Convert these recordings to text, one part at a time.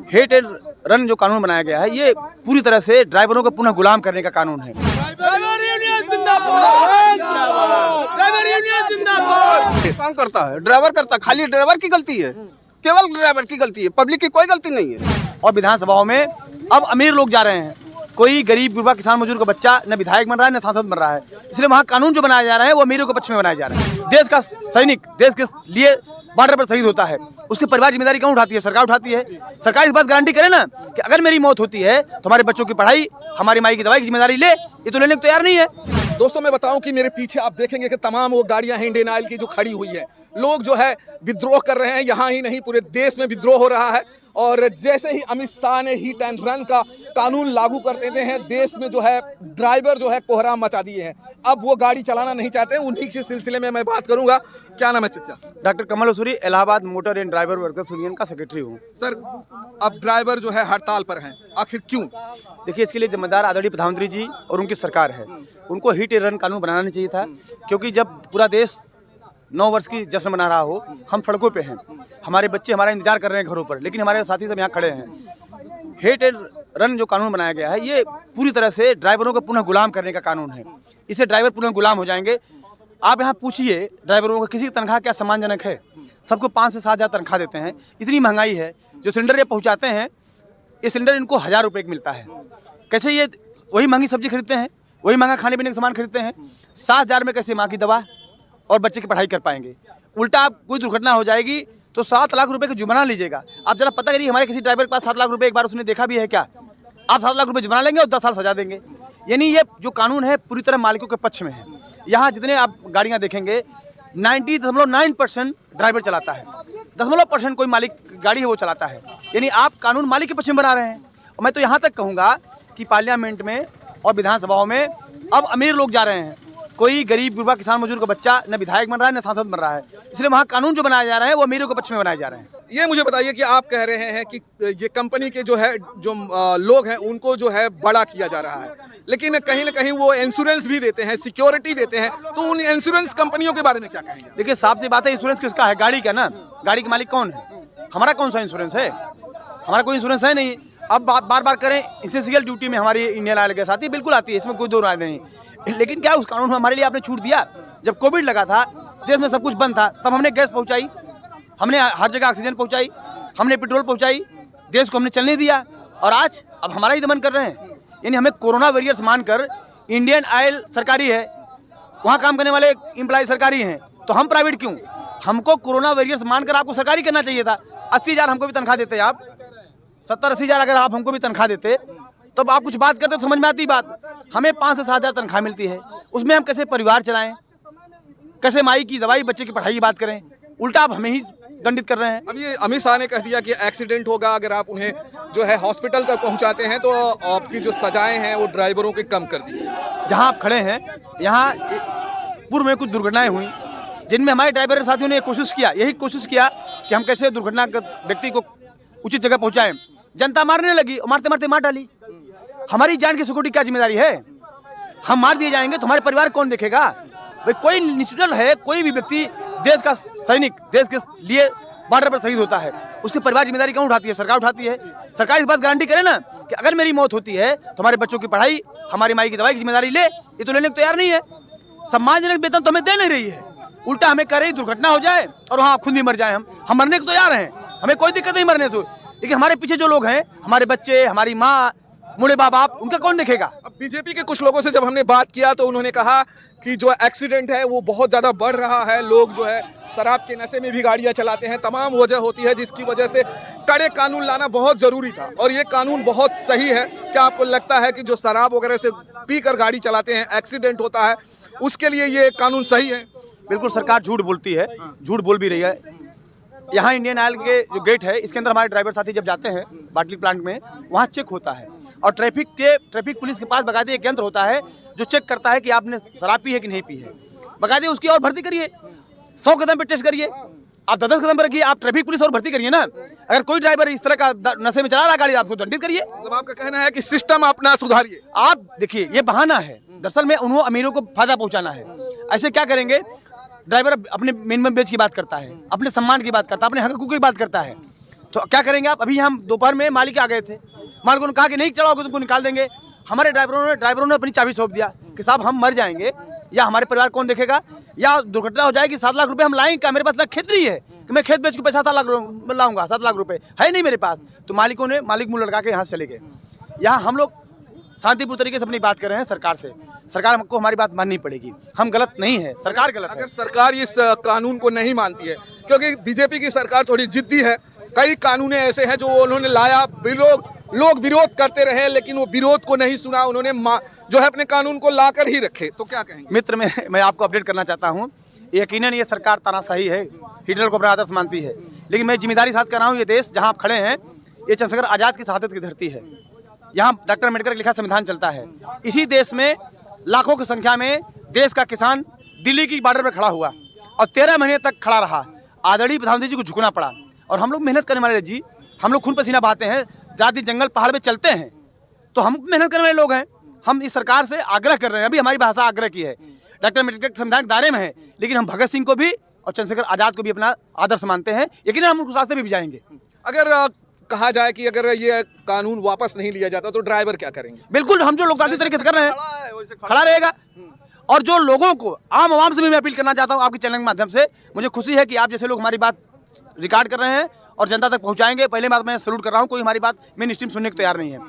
Hit and run जो कानून बनाया गया है ये पूरी तरह से ड्राइवरों को पुनः गुलाम करने का कानून है। ड्राइवर यूनियन जिंदाबाद, ड्राइवर यूनियन जिंदाबाद। कौन करता है? ड्राइवर करता है। खाली ड्राइवर की गलती है, केवल ड्राइवर की गलती है, पब्लिक की कोई गलती नहीं है। और विधानसभाओं में अब अमीर लोग जा रहे हैं, कोई गरीब गुरबा किसान मजदूर का बच्चा न विधायक बन रहा है न सांसद बन रहा है। इसलिए वहाँ कानून जो बनाए जा रहे हैं वो अमीरों के पक्ष में बनाए जा रहे हैं। देश का सैनिक देश के लिए बॉर्डर पर शहीद होता है, उसके परिवार जिम्मेदारी कौन उठाती है? सरकार उठाती है। सरकार इस बात गारंटी करे ना कि अगर मेरी मौत होती है तो हमारे बच्चों की पढ़ाई, हमारी माई की दवाई की जिम्मेदारी ले, ये तो लेने को तैयार नहीं है। दोस्तों मैं बताऊं कि मेरे पीछे आप देखेंगे कि तमाम वो गाड़ियां हैं इंडियन ऑयल की जो खड़ी हुई है। लोग जो है विद्रोह कर रहे हैं, यहाँ ही नहीं पूरे देश में विद्रोह हो रहा है। और जैसे ही अमित शाह ने हिट एंड रन का कानून लागू कर देते हैं, देश में जो है ड्राइवर जो है कोहराम मचा दिए हैं। अब वो गाड़ी चलाना नहीं चाहते हैं। उन्हीं के सिलसिले में मैं बात करूंगा। क्या नाम है चचा? Doctor Kamal Usuri, Allahabad motor and driver workers union का सेक्रेटरी हूँ। सर, अब ड्राइवर जो है हड़ताल पर हैं, आखिर क्यों? देखिए, इसके लिए जिम्मेदार आदरणीय प्रधानमंत्री जी और उनकी सरकार है। उनको हिट एंड रन कानून बनाना चाहिए था, क्योंकि जब पूरा देश 9 वर्ष की जश्न मना रहा हो, हम सड़कों पे हैं, हमारे बच्चे हमारा इंतजार कर रहे हैं घरों पर, लेकिन हमारे साथी सब यहाँ खड़े हैं। हिट एंड रन जो कानून बनाया गया है ये पूरी तरह से ड्राइवरों को पुनः गुलाम करने का कानून है। इससे ड्राइवर पुनः गुलाम हो जाएंगे। आप यहाँ पूछिए ड्राइवरों को, किसी की तनख्वाह क्या सम्मानजनक है? सबको 5 से 7 हज़ार तनख्वाह देते हैं। इतनी महंगाई है, जो सिलेंडर ये पहुँचाते हैं, ये सिलेंडर इनको 1000 रुपये का मिलता है। कैसे ये वही महंगी सब्जी खरीदते हैं, वही महंगा खाने पीने का सामान खरीदते हैं। 7,000 में कैसे माँ की दवा और बच्चे की पढ़ाई कर पाएंगे? उल्टा आप कोई दुर्घटना हो जाएगी तो 7 लाख रुपए का जुर्माना लीजिएगा। आप जरा पता करिए, हमारे किसी ड्राइवर के पास 7 लाख रुपए एक बार उसने देखा भी है क्या? आप 7 लाख रुपए जुर्माना लेंगे और 10 साल सजा देंगे। यानी ये जो कानून है पूरी तरह मालिकों के पक्ष में है। यहाँ जितने आप गाड़ियाँ देखेंगे 90.9% ड्राइवर चलाता है, 0.% कोई मालिक गाड़ी है वो चलाता है। यानी आप कानून मालिक के पक्ष में बना रहे हैं। और मैं तो यहाँ तक कहूँगा कि पार्लियामेंट में और विधानसभाओं में अब अमीर लोग जा रहे हैं, कोई गरीब गुरबा किसान मजदूर का बच्चा न विधायक बन रहा है न सांसद बन रहा है। इसलिए वहाँ कानून जो बनाए जा रहे हैं वो अमीरों के पक्ष में बनाए जा रहे हैं। ये मुझे बताइए कि आप कह रहे हैं कि ये कंपनी के जो है लोग हैं उनको जो है बड़ा किया जा रहा है, लेकिन कहीं ना कहीं वो इंश्योरेंस भी देते हैं, सिक्योरिटी देते हैं, तो उन इंश्योरेंस कंपनियों के बारे में क्या कहेंगे? देखिए, साफ सी बात है, इंश्योरेंस किसका है? गाड़ी का ना। गाड़ी के मालिक कौन है? हमारा कौन सा इंश्योरेंस है? हमारा कोई इंश्योरेंस है नहीं। अब बार बार करें, एसेंशियल ड्यूटी में हमारी इंडियन ऑयल गैस आती है, बिल्कुल आती है, इसमें कोई दो राय नहीं। लेकिन क्या उस कानून में हमारे लिए आपने छूट दिया? जब कोविड लगा था, देश में सब कुछ बंद था, तब हमने गैस पहुंचाई, हमने हर जगह ऑक्सीजन पहुंचाई, हमने पेट्रोल पहुंचाई, देश को हमने चलने दिया। और आज अब हमारा ही दमन कर रहे हैं। यानी हमें कोरोना वॉरियर्स मानकर, इंडियन ऑयल सरकारी है, वहाँ काम करने वाले एम्प्लॉय सरकारी हैं, तो हम प्राइवेट क्यों? हमको कोरोना वॉरियर्स मानकर आपको सरकारी करना चाहिए था। 80,000 हमको भी तनख्वाह देते आप, 70-80,000 अगर आप हमको भी तनख्वाह देते तब आप कुछ बात करते तो समझ में आती बात। हमें 5 से 7 हज़ार तनख्वाह मिलती है, उसमें हम कैसे परिवार चलाएं, कैसे माई की दवाई बच्चे की पढ़ाई की बात करें? उल्टा आप हमें ही दंडित कर रहे हैं। अब ये अमित शाह ने कह दिया कि एक्सीडेंट होगा, अगर आप उन्हें जो है हॉस्पिटल तक पहुंचाते हैं तो आपकी जो सजाएं हैं वो ड्राइवरों के कम कर दी। जहाँ आप खड़े हैं, यहाँ पूर्व में कुछ दुर्घटनाएं हुई जिनमें हमारे ड्राइवर साथियों ने यही कोशिश किया कि हम कैसे दुर्घटना व्यक्ति को उचित जगह पहुँचाएं। जनता मारने लगी और मारते मारते मार डाली। हमारी जान की सिक्योरिटी क्या जिम्मेदारी है? हम मार दिए जाएंगे तो हमारे परिवार कौन देखेगा? भाई कोई न्यूट्रल है, कोई भी व्यक्ति देश का सैनिक देश के लिए बॉर्डर पर शहीद होता है, उसकी परिवार जिम्मेदारी कौन उठाती है? सरकार उठाती है। सरकार इस बात गारंटी करे ना कि अगर मेरी मौत होती है तो हमारे बच्चों की पढ़ाई, हमारी माई की दवाई की जिम्मेदारी ले, ये तो लेने को तैयार नहीं है। सम्मानजनक वेतन तो हमें दे नहीं रही है, उल्टा हमें कह रही दुर्घटना हो जाए और वहाँ खुद भी मर जाए। हम मरने को तैयार हैं, हमें कोई दिक्कत नहीं मरने से, लेकिन हमारे पीछे जो लोग हैं, हमारे बच्चे, हमारी माँ, बूढ़े माँ बाप, उनका कौन देखेगा? अब बीजेपी के कुछ लोगों से जब हमने बात किया तो उन्होंने कहा कि जो एक्सीडेंट है वो बहुत ज़्यादा बढ़ रहा है, लोग जो है शराब के नशे में भी गाड़ियां चलाते हैं, तमाम वजह होती है जिसकी वजह से कड़े कानून लाना बहुत ज़रूरी था और ये कानून बहुत सही है। क्या आपको लगता है कि जो शराब वगैरह से पीकर गाड़ी चलाते हैं, एक्सीडेंट होता है, उसके लिए ये कानून सही है? बिल्कुल, सरकार झूठ बोलती है, झूठ बोल भी रही है। यहाँ इंडियन ऑयल के जो गेट है, इसके अंदर हमारे ड्राइवर साथी जब जाते हैं बाटली प्लांट में, वहाँ चेक होता है और ट्रैफिक पुलिस के पास बाकायदे एक यंत्र होता है जो चेक करता है कि आपने शराब पी है कि नहीं पी है। बाकायदे उसकी और भर्ती करिए, 100 कदम पे टेस्ट करिए, आप 10 कदम पर रखिए, आप ट्रैफिक पुलिस और भर्ती करिए ना। अगर कोई ड्राइवर इस तरह का नशे में चला रहा गाड़ी, आपको दंडित करिए। मतलब आपका कहना है कि सिस्टम अपना सुधारिए। आप देखिए, ये बहाना है, दरअसल में उन्होंने अमीरों को फायदा पहुंचाना है। ऐसे क्या करेंगे? ड्राइवर अपने मिनिमम वेज की बात करता है, अपने सम्मान की बात करता है, अपने हक हकूक़ की बात करता है। तो क्या करेंगे आप? अभी हम दोपहर में मालिक आ गए थे, मालिक ने कहा कि नहीं चलाओगे तुमको निकाल देंगे। हमारे ड्राइवरों ने अपनी चाबी सौंप दिया कि साहब हम मर जाएंगे या हमारे परिवार कौन देखेगा, या दुर्घटना हो जाएगी, 7 लाख रुपए हम लाएंगे क्या? मेरे पास खेत नहीं है कि मैं खेत बेच के पैसा 7 लाख लाऊंगा, 7 लाख रुपए है नहीं मेरे पास। तो मालिक मुंह लटका के यहाँ से चले गए। यहाँ हम लोग शांतिपूर्ण तरीके से अपनी बात कर रहे हैं सरकार से, सरकार हमको हमारी बात माननी पड़ेगी, हम गलत नहीं है, सरकार गलत है। अगर सरकार इस कानून को नहीं मानती है, क्योंकि बीजेपी की सरकार थोड़ी जिद्दी है, कई कानून ऐसे हैं जो उन्होंने लाया, लोग विरोध करते रहे लेकिन वो विरोध को नहीं सुना, उन्होंने जो है अपने कानून को लाकर ही रखे। तो क्या कहेंगे? मित्र, मैं आपको अपडेट करना चाहता हूँ, यकीनन ये सरकार तानाशाही है, हिटलर को अपना आदर्श मानती है, लेकिन मैं जिम्मेदारी साथ कर रहा हूँ। ये देश जहाँ आप खड़े हैं, ये चंद्रशेखर आजाद की शहादत की धरती है, यहाँ डॉक्टर अम्बेडकर का लिखा संविधान चलता है। इसी देश में लाखों की संख्या में देश का किसान दिल्ली की बॉर्डर पर खड़ा हुआ और 13 महीने तक खड़ा रहा। आदरणीय प्रधानमंत्री जी को झुकना पड़ा, और हम लोग मेहनत करने वाले जी, हम लोग खून पसीना बहाते हैं, जाति जंगल पहाड़ पे चलते हैं, तो हम मेहनत करने वाले लोग हैं। हम इस सरकार से आग्रह कर रहे हैं, अभी हमारी भाषा आग्रह की है, डॉक्टर अम्बेडकर के संविधान के दायरे में है, लेकिन हम भगत सिंह को भी और चंद्रशेखर आजाद को भी अपना आदर्श मानते हैं, यकीन हम उस रास्ते में भी जाएंगे। अगर कहा जाए कि अगर ये कानून वापस नहीं लिया जाता तो ड्राइवर क्या करेंगे? बिल्कुल, हम जो लोकतांत्रिक तरीके से कर रहे हैं खड़ा रहेगा। और जो लोगों को, आम आवाम से भी मैं अपील करना चाहता हूँ आपके चैनल के माध्यम से, मुझे खुशी है कि आप जैसे लोग हमारी बात रिकॉर्ड कर रहे हैं और जनता तक पहुँचाएंगे। पहले बात मैं सैल्यूट कर रहा हूँ, कोई हमारी बात मेन स्ट्रीम सुनने को तैयार नहीं है।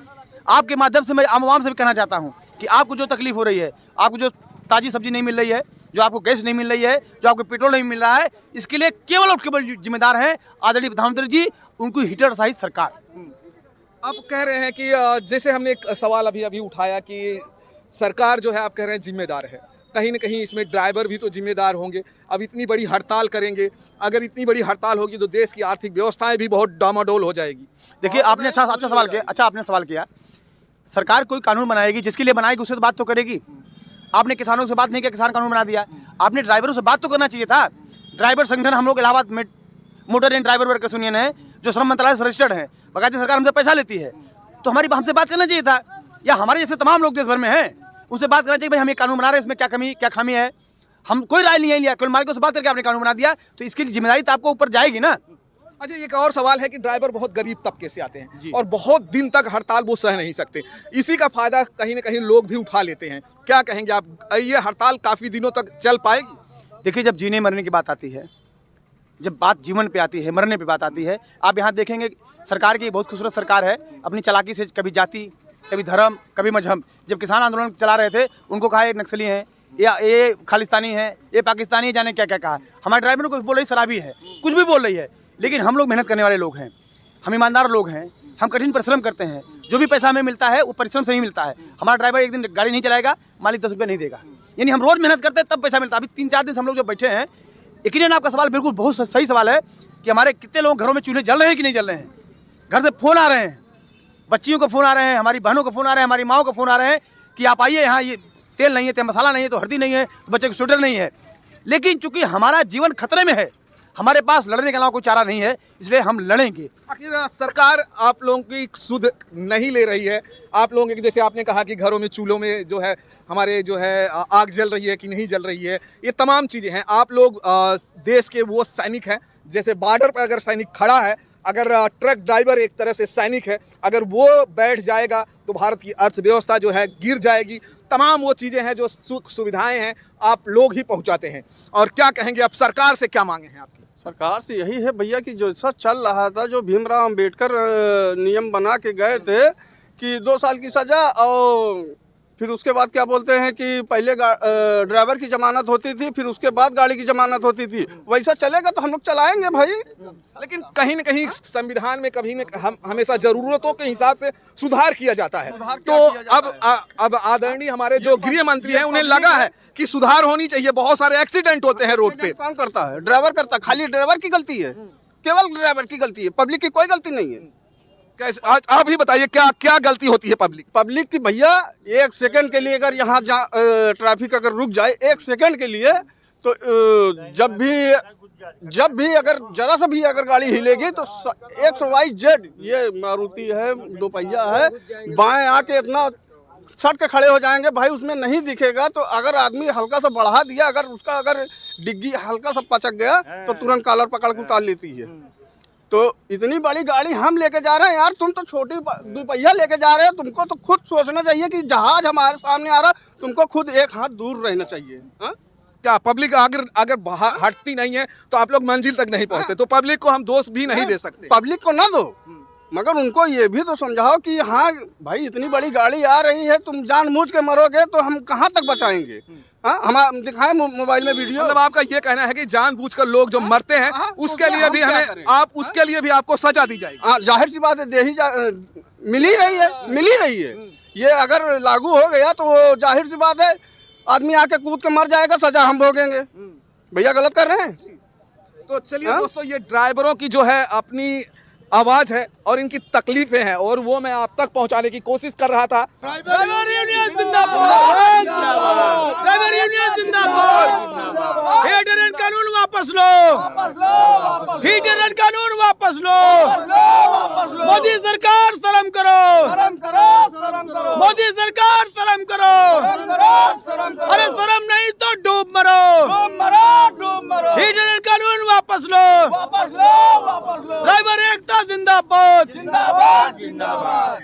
आपके माध्यम से मैं आम आवाम से भी कहना चाहता हूँ कि आपको जो तकलीफ हो रही है, आपको जो ताज़ी सब्जी नहीं मिल रही है, जो आपको गैस नहीं मिल रही है, जो आपको पेट्रोल नहीं मिल रहा है, इसके लिए केवल जिम्मेदार हैं आदरणीय प्रधानमंत्री जी, उनको हिटलरशाही सरकार। आप कह रहे हैं कि जैसे हमने एक सवाल अभी उठाया कि सरकार जो है, आप कह रहे हैं जिम्मेदार है, कहीं ना कहीं इसमें ड्राइवर भी तो जिम्मेदार होंगे। अब इतनी बड़ी हड़ताल करेंगे, अगर इतनी बड़ी हड़ताल होगी तो देश की आर्थिक व्यवस्थाएं भी बहुत डामाडोल हो जाएगी। देखिए, आपने अच्छा सवाल किया। अच्छा, आपने सवाल किया, सरकार कोई कानून बनाएगी, जिसके लिए बनाएगी उससे तो बात तो करेगी। आपने किसानों से बात नहीं किया, किसान कानून बना दिया। आपने ड्राइवरों से बात तो करना चाहिए था। ड्राइवर संगठन हम लोग Allahabad motor and driver workers union है, जो श्रम मंत्रालय से रजिस्टर्ड है, बाकायदा सरकार हमसे पैसा लेती है, तो हमसे बात करना चाहिए था। या हमारे जैसे तमाम लोग देश भर में हैं, उनसे बात करना चाहिए, भाई हम ये कानून बना रहे हैं, इसमें क्या कमी क्या खामी है। हम कोई राय नहीं लिया, केवल मालिकों से बात करके आपने कानून बना दिया, तो इसकी जिम्मेदारी तो आपको ऊपर जाएगी ना। अच्छा, एक और सवाल है कि ड्राइवर बहुत गरीब तबके से आते हैं और बहुत दिन तक हड़ताल वो सह नहीं सकते, इसी का फायदा कहीं ना कहीं लोग भी उठा लेते हैं। क्या कहेंगे आप, ये हड़ताल काफ़ी दिनों तक चल पाएगी? देखिए, जब जीने मरने की बात आती है, जब बात जीवन पे आती है, मरने पे बात आती है, आप यहाँ देखेंगे सरकार की बहुत खूबसूरत सरकार है, अपनी चालाकी से कभी जाति, कभी धर्म, कभी मजहब। जब किसान आंदोलन चला रहे थे, उनको कहा ये नक्सली हैं, या ये खालिस्तानी है, ये पाकिस्तानी है, जाने क्या क्या कहा। हमारे ड्राइवर को बोल रही शराबी है, कुछ भी बोल रही है, लेकिन हम लोग मेहनत करने वाले लोग हैं, हम ईमानदार लोग हैं, हम कठिन परिश्रम करते हैं। जो भी पैसा हमें मिलता है वो परिश्रम से ही मिलता है। हमारा ड्राइवर एक दिन गाड़ी नहीं चलाएगा, मालिक 10 रुपये नहीं देगा, यानी हम रोज़ मेहनत करते हैं तब पैसा मिलता है। अभी 3-4 दिन से हम लोग जो बैठे हैं, यकीनन आपका सवाल बिल्कुल बहुत सही सवाल है कि हमारे कितने लोग घरों में चूल्हे जल रहे हैं कि नहीं जल रहे हैं। घर से फ़ोन आ रहे हैं, बच्चियों को फ़ोन आ रहे हैं, हमारी बहनों को फ़ोन आ रहे हैं, हमारी माओ को फ़ोन आ रहे हैं कि आप आइए यहाँ, ये तेल नहीं है, तेल मसाला नहीं है, तो हल्दी नहीं है, तो बच्चे को स्वेटर नहीं है। लेकिन चूंकि हमारा जीवन खतरे में है, हमारे पास लड़ने के अलावा कोई चारा नहीं है, इसलिए हम लड़ेंगे। आखिर सरकार आप लोगों की सुध नहीं ले रही है। आप लोगों की, जैसे आपने कहा कि घरों में चूल्हों में जो है हमारे जो है आग जल रही है कि नहीं जल रही है, ये तमाम चीज़ें हैं। आप लोग देश के वो सैनिक हैं, जैसे बॉर्डर पर अगर सैनिक खड़ा है, अगर ट्रक ड्राइवर एक तरह से सैनिक है, अगर वो बैठ जाएगा तो भारत की अर्थव्यवस्था जो है गिर जाएगी। तमाम वो चीज़ें हैं जो सुख सुविधाएं हैं आप लोग ही पहुंचाते हैं। और क्या कहेंगे, अब सरकार से क्या मांगे हैं आपकी? सरकार से यही है भैया कि जो सब चल रहा था, जो भीमराव अंबेडकर नियम बना के गए थे कि 2 साल की सज़ा, और फिर उसके बाद क्या बोलते हैं कि पहले ड्राइवर की जमानत होती थी, फिर उसके बाद गाड़ी की जमानत होती थी, वैसा चलेगा तो हम लोग चलाएंगे भाई। लेकिन कहीं न कहीं संविधान में कभी न हमेशा ज़रूरतों के हिसाब से सुधार किया जाता है। तो अब आदरणीय हमारे जो गृह मंत्री हैं, उन्हें लगा है कि सुधार होनी चाहिए। बहुत सारे एक्सीडेंट होते हैं रोड पे। कौन करता है? ड्राइवर करता है। खाली ड्राइवर की गलती है, केवल ड्राइवर की गलती है, पब्लिक की कोई गलती नहीं है। कैसे, आज आप ही बताइए क्या गलती होती है पब्लिक की? भैया 1 सेकंड के लिए अगर यहाँ ट्रैफिक अगर रुक जाए 1 सेकंड के लिए, तो जब भी अगर जरा सा भी अगर गाड़ी हिलेगी तो XYZ, ये मारुति है, 2 पहिया है, बाएं आके इतना सट के खड़े हो जाएंगे भाई, उसमें नहीं दिखेगा। तो अगर आदमी हल्का सा बढ़ा दिया, अगर उसका अगर डिग्गी हल्का सा पचक गया तो तुरंत कॉलर पकड़ के उतार लेती है। तो इतनी बड़ी गाड़ी हम लेके जा रहे हैं यार, तुम तो छोटी दुपहिया लेके जा रहे हो, तुमको तो खुद सोचना चाहिए कि जहाज हमारे सामने आ रहा, तुमको खुद एक हाथ दूर रहना चाहिए। हाँ? क्या पब्लिक अगर हटती नहीं है तो आप लोग मंजिल तक नहीं पहुंचते, तो पब्लिक को हम दोष भी नहीं दे सकते। पब्लिक को ना दो, मगर उनको ये भी तो समझाओ कि हाँ भाई इतनी बड़ी गाड़ी आ रही है, तुम जानबूझ के मरोगे तो हम कहाँ तक बचाएंगे। हाँ, हम दिखाएं मोबाइल में वीडियो। मतलब आपका ये कहना है कि जानबूझकर लोग जो मरते हैं उसके लिए भी हमें उसके लिए भी आपको सजा दी जाएगी। हाँ, जाहिर सी बात है, मिल ही रही है। ये अगर लागू हो गया तो वो जाहिर सी बात है, आदमी आके कूद के मर जाएगा, सजा हम भोगेंगे। भैया गलत कर रहे हैं। तो चलिए दोस्तों, ये ड्राइवरों की जो है अपनी आवाज है और इनकी तकलीफें हैं, और वो मैं आप तक पहुंचाने की कोशिश कर रहा था। ड्राइवर यूनियन जिंदाबाद, ड्राइवर यूनियन जिंदाबाद, हीट एंड रन कानून वापस लो, हीट एंड रन कानून वापस लो, मोदी सरकार शर्म करो, मोदी सरकार शर्म करो, अरे शर्म नहीं तो डूब मरो, हीट एंड रन कानून वापस लो, ड्राइवर एकता जिंदाबाद, जिंदाबाद, जिंदाबाद।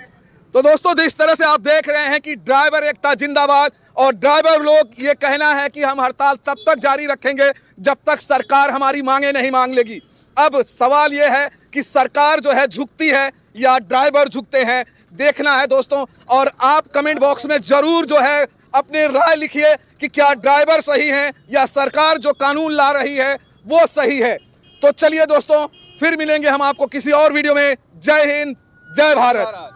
तो दोस्तों, जिस तरह से आप देख रहे हैं कि ड्राइवर एकता जिंदाबाद, और ड्राइवर लोग ये कहना है कि हम हड़ताल तब तक जारी रखेंगे जब तक सरकार हमारी मांगे नहीं मांग लेगी। अब सवाल ये है कि सरकार जो है झुकती है या ड्राइवर झुकते हैं, देखना है दोस्तों। और आप कमेंट बॉक्स में जरूर जो है अपनी राय लिखिए कि क्या ड्राइवर सही है या सरकार जो कानून ला रही है वो सही है। तो चलिए दोस्तों, फिर मिलेंगे हम आपको किसी और वीडियो में। जय हिंद, जय भारत।